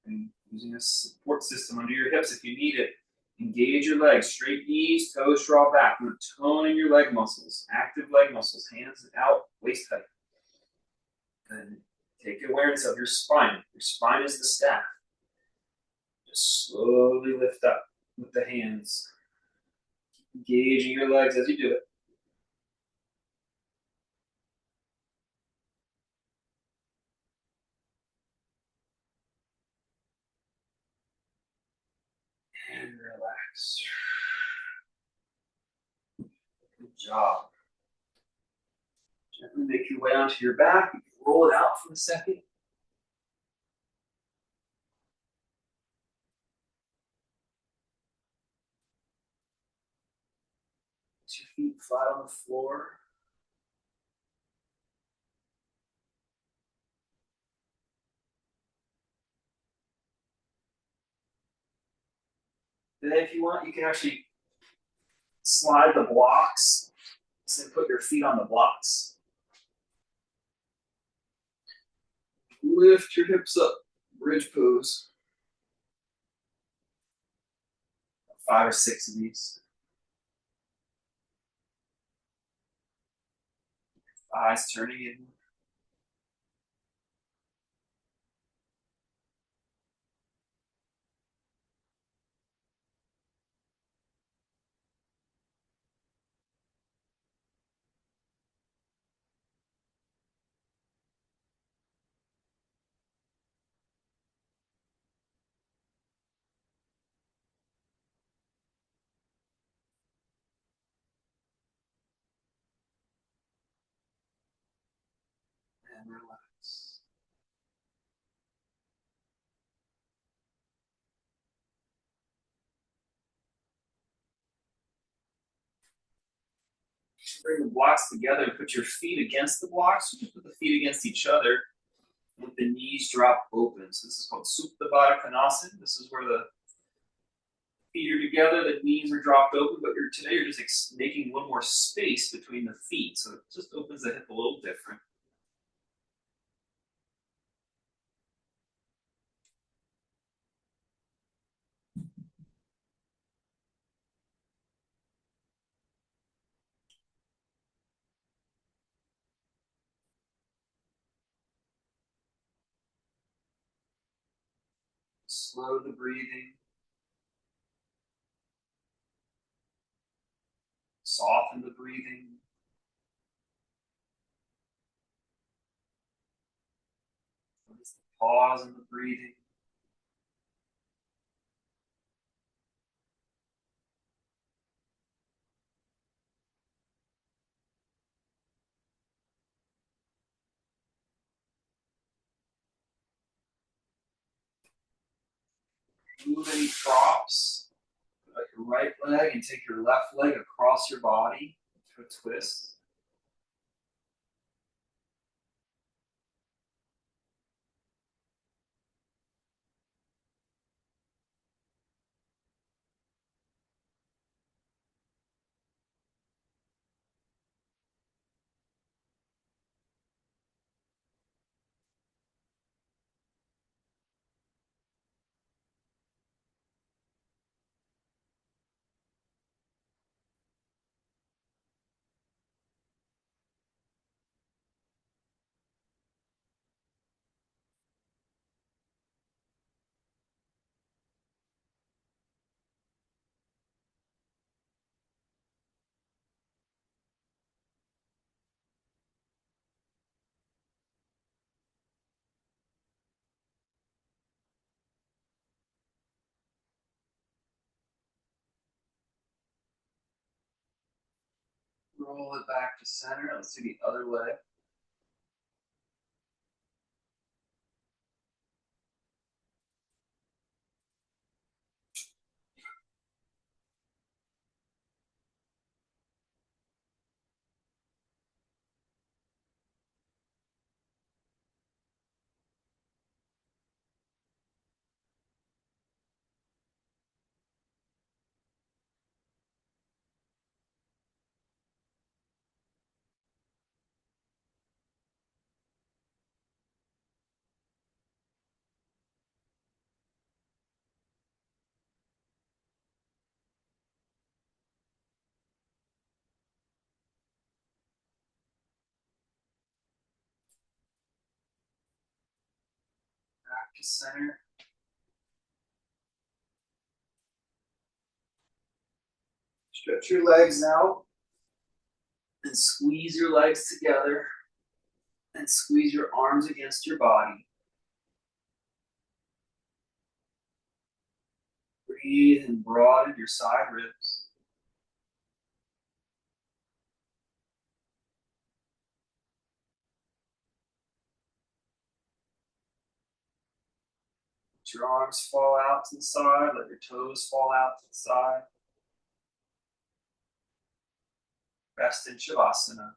Speaker 1: And using a support system under your hips if you need it. Engage your legs, straight knees, toes draw back. You're toning your leg muscles, active leg muscles, hands out, waist height. And take awareness of your spine. Your spine is the staff. Just slowly lift up with the hands. Engaging your legs as you do it. And relax. Good job. Gently make your way onto your back. You can roll it out for a second. Put your feet flat on the floor. Then if you want, you can actually slide the blocks. So put your feet on the blocks. Lift your hips up, bridge pose. 5 or 6 of these. Eyes turning in. And relax. Bring the blocks together and put your feet against the blocks. You can put the feet against each other with the knees drop open. So this is called Supta Baddha Konasana. This is where the feet are together, the knees are dropped open, but today you're just making one more space between the feet. So it just opens the hip a little different. Slow the breathing. Soften the breathing. Notice the pause in the breathing. Move any props. Put your right leg and take your left leg across your body to a twist. Roll it back to center. Let's do the other leg. Back to center. Stretch your legs out and squeeze your legs together and squeeze your arms against your body. Breathe and broaden your side ribs. Let your arms fall out to the side. Let your toes fall out to the side. Rest in Shavasana.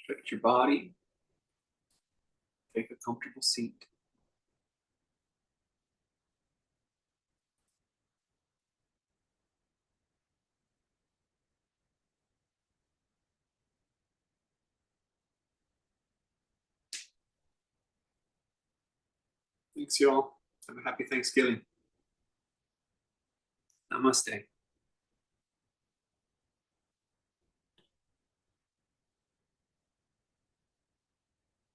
Speaker 1: Stretch your body. Take a comfortable seat. Thanks, y'all. Have a happy Thanksgiving. Namaste.